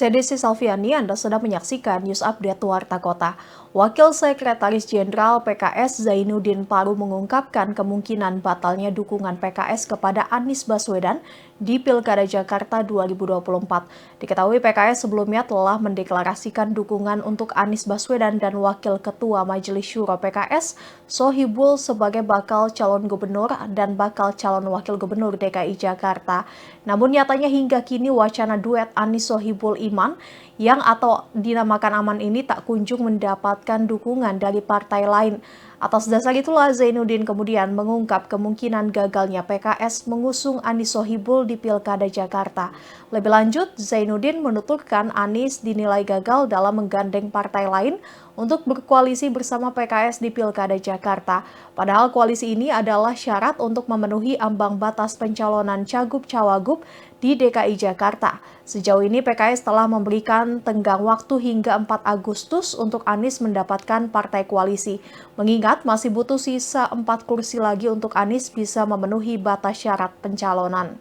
Saya Desi Salviani, Anda sedang menyaksikan News Update Warta Kota. Wakil Sekretaris Jenderal PKS Zainuddin Paru mengungkapkan kemungkinan batalnya dukungan PKS kepada Anies Baswedan di Pilkada Jakarta 2024. Diketahui PKS sebelumnya telah mendeklarasikan dukungan untuk Anies Baswedan dan Wakil Ketua Majelis Syuro PKS Sohibul sebagai bakal calon gubernur dan bakal calon wakil gubernur DKI Jakarta. Namun nyatanya hingga kini wacana duet Anies Sohibul Iman yang atau dinamakan Aman ini tak kunjung mendapatkan dukungan dari partai lain. Atas dasar itulah Zainuddin kemudian mengungkap kemungkinan gagalnya PKS mengusung Anies Sohibul di Pilkada Jakarta. Lebih lanjut, Zainuddin menuturkan Anies dinilai gagal dalam menggandeng partai lain untuk berkoalisi bersama PKS di Pilkada Jakarta. Padahal koalisi ini adalah syarat untuk memenuhi ambang batas pencalonan Cagup-Cawagup di DKI Jakarta. Sejauh ini PKS telah memberikan tenggang waktu hingga 4 Agustus untuk Anies mendapatkan partai koalisi. Mengingat masih butuh sisa 4 kursi lagi untuk Anies bisa memenuhi batas syarat pencalonan.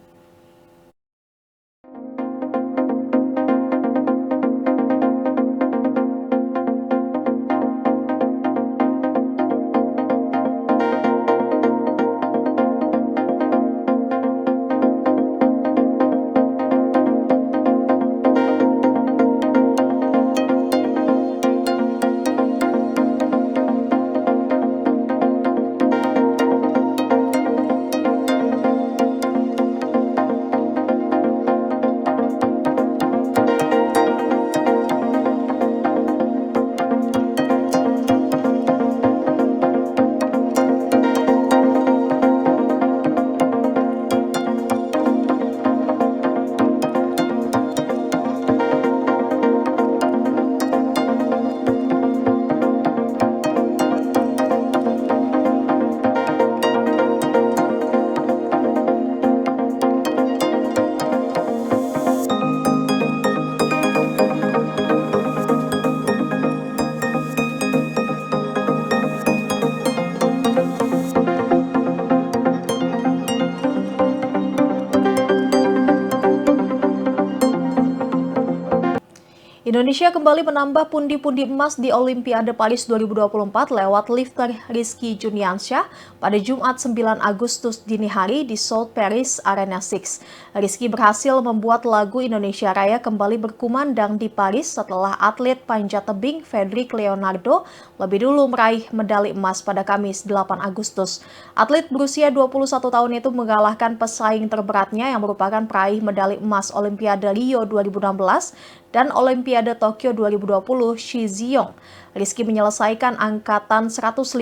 Indonesia kembali menambah pundi-pundi emas di Olimpiade Paris 2024 lewat lifter Rizky Juniansyah pada Jumat 9 Agustus dini hari di South Paris Arena 6. Rizky berhasil membuat lagu Indonesia Raya kembali berkumandang di Paris setelah atlet panjat tebing Fedrik Leonardo lebih dulu meraih medali emas pada Kamis 8 Agustus. Atlet berusia 21 tahun itu mengalahkan pesaing terberatnya yang merupakan peraih medali emas Olimpiade Rio 2016 dan Olimpiade Tokyo 2020 Shi Ziyong. Rizky menyelesaikan angkatan 155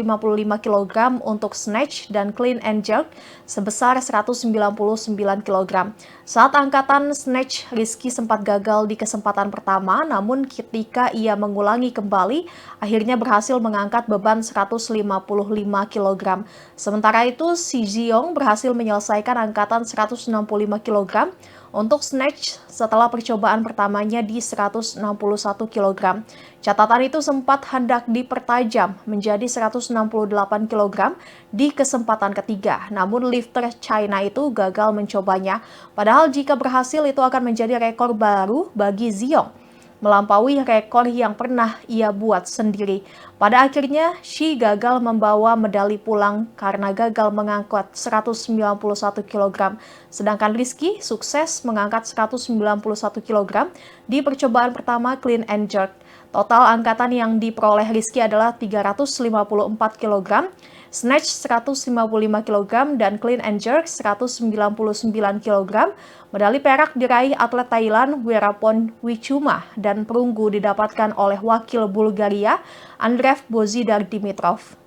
kg untuk snatch dan clean and jerk sebesar 199 kg. Saat angkatan snatch, Rizky sempat gagal di kesempatan pertama, namun ketika ia mengulangi kembali, akhirnya berhasil mengangkat beban 155 kg. Sementara itu, Shi Ziyong berhasil menyelesaikan angkatan 165 kg untuk snatch setelah percobaan pertamanya di 161 kg. Catatan itu sempat hendak dipertajam menjadi 168 kg di kesempatan ketiga, namun lifter China itu gagal mencobanya. Padahal jika berhasil itu akan menjadi rekor baru bagi Ziyong, melampaui rekor yang pernah ia buat sendiri. Pada akhirnya, Shi gagal membawa medali pulang karena gagal mengangkat 191 kg. Sedangkan Rizky sukses mengangkat 191 kg di percobaan pertama clean and jerk. Total angkatan yang diperoleh Rizky adalah 354 kg, snatch 155 kg, dan clean and jerk 199 kg. Medali perak diraih atlet Thailand Werapon Wichuma dan perunggu didapatkan oleh wakil Bulgaria Andrev Bozidar Dimitrov.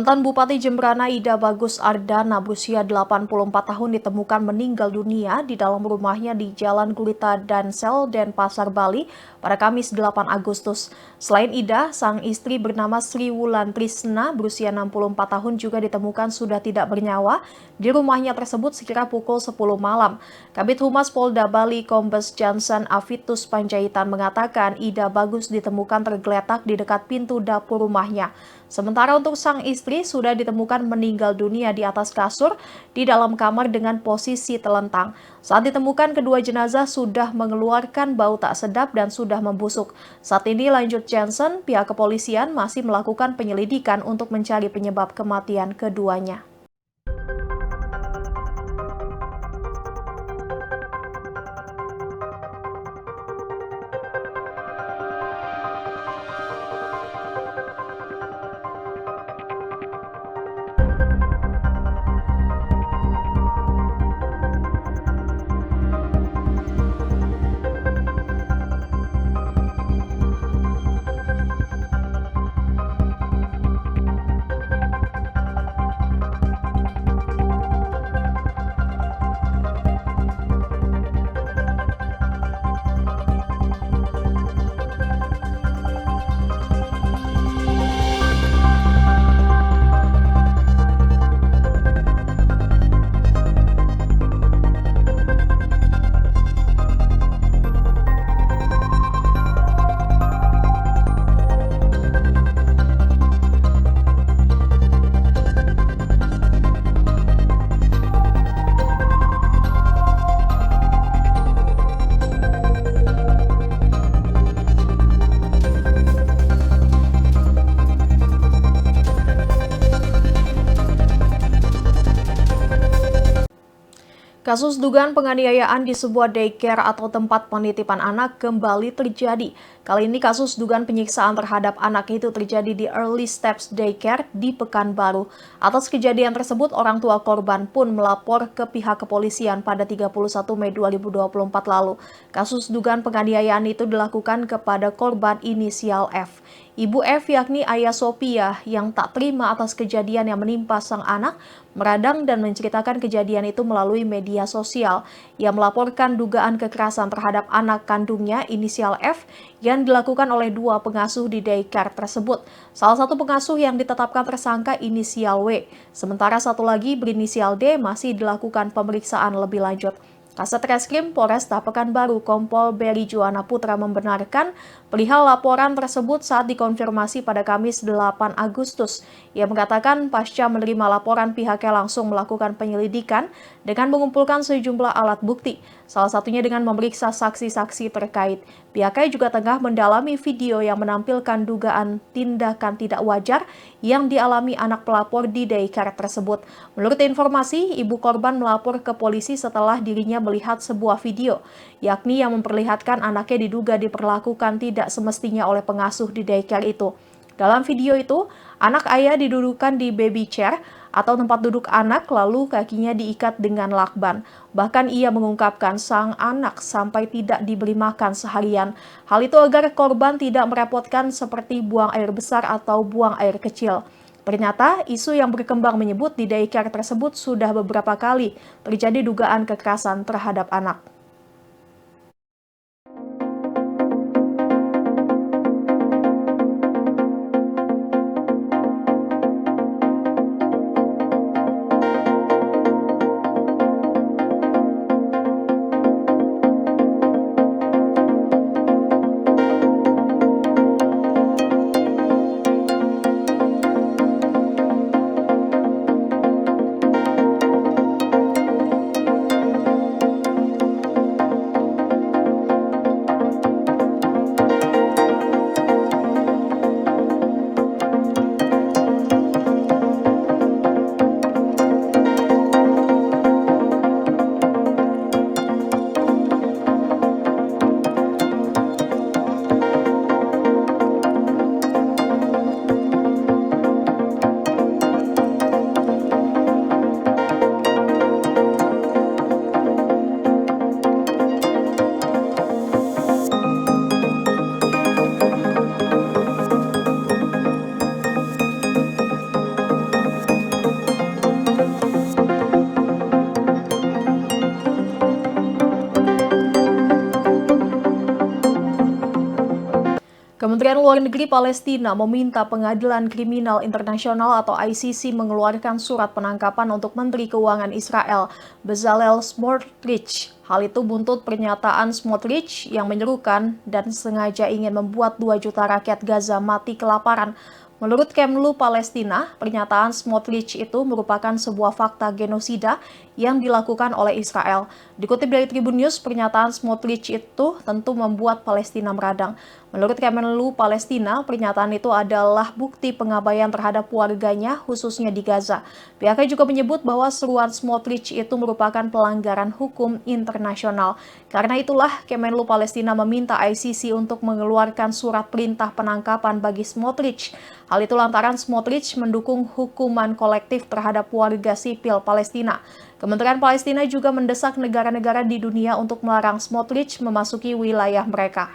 Mantan Bupati Jembrana Ida Bagus Ardana berusia 84 tahun ditemukan meninggal dunia di dalam rumahnya di Jalan Gurita Dansel, Denpasar, Bali pada Kamis 8 Agustus. Selain Ida, sang istri bernama Sri Wulan Trisna berusia 64 tahun juga ditemukan sudah tidak bernyawa di rumahnya tersebut sekira pukul 10 malam. Kabid Humas Polda Bali Kombes Johnson Avitus Panjaitan mengatakan Ida Bagus ditemukan tergeletak di dekat pintu dapur rumahnya. Sementara untuk sang istri sudah ditemukan meninggal dunia di atas kasur di dalam kamar dengan posisi telentang. Saat ditemukan, kedua jenazah sudah mengeluarkan bau tak sedap dan sudah membusuk. Saat ini, lanjut Johnson, pihak kepolisian masih melakukan penyelidikan untuk mencari penyebab kematian keduanya. Kasus dugaan penganiayaan di sebuah daycare atau tempat penitipan anak kembali terjadi. Kali ini kasus dugaan penyiksaan terhadap anak itu terjadi di Early Steps Daycare di Pekanbaru. Atas kejadian tersebut, orang tua korban pun melapor ke pihak kepolisian pada 31 Mei 2024 lalu. Kasus dugaan penganiayaan itu dilakukan kepada korban inisial F. Ibu F yakni Ayah Sophia yang tak terima atas kejadian yang menimpa sang anak, meradang dan menceritakan kejadian itu melalui media sosial. Ia melaporkan dugaan kekerasan terhadap anak kandungnya inisial F yang dilakukan oleh dua pengasuh di daycare tersebut. Salah satu pengasuh yang ditetapkan tersangka inisial W, sementara satu lagi berinisial D masih dilakukan pemeriksaan lebih lanjut. Kasat Reskrim Polresta Pekanbaru Kompol Beri Juwana Putra membenarkan perihal laporan tersebut saat dikonfirmasi pada Kamis 8 Agustus. Ia mengatakan pasca menerima laporan pihaknya langsung melakukan penyelidikan dengan mengumpulkan sejumlah alat bukti, salah satunya dengan memeriksa saksi-saksi terkait. Pihaknya juga tengah mendalami video yang menampilkan dugaan tindakan tidak wajar yang dialami anak pelapor di daycare tersebut. Menurut informasi, ibu korban melapor ke polisi setelah dirinya melihat sebuah video, yakni yang memperlihatkan anaknya diduga diperlakukan tidak semestinya oleh pengasuh di daycare itu. Dalam video itu, anak ayah didudukkan di baby chair atau tempat duduk anak, lalu kakinya diikat dengan lakban. Bahkan ia mengungkapkan sang anak sampai tidak diberi makan seharian. Hal itu agar korban tidak merepotkan seperti buang air besar atau buang air kecil. Ternyata isu yang berkembang menyebut di daycare tersebut sudah beberapa kali terjadi dugaan kekerasan terhadap anak. Kementerian Luar Negeri Palestina meminta Pengadilan Kriminal Internasional atau ICC mengeluarkan surat penangkapan untuk Menteri Keuangan Israel, Bezalel Smotrich. Hal itu buntut pernyataan Smotrich yang menyerukan dan sengaja ingin membuat 2 juta rakyat Gaza mati kelaparan. Menurut Kemlu Palestina, pernyataan Smotrich itu merupakan sebuah fakta genosida yang dilakukan oleh Israel. Dikutip dari Tribun News, pernyataan Smotrich itu tentu membuat Palestina meradang. Menurut Kemenlu Palestina, pernyataan itu adalah bukti pengabaian terhadap warganya, khususnya di Gaza. Pihaknya juga menyebut bahwa seruan Smotrich itu merupakan pelanggaran hukum internasional. Karena itulah, Kemenlu Palestina meminta ICC untuk mengeluarkan surat perintah penangkapan bagi Smotrich. Hal itu lantaran Smotrich mendukung hukuman kolektif terhadap warga sipil Palestina. Kementerian Palestina juga mendesak negara-negara di dunia untuk melarang Smotrich memasuki wilayah mereka.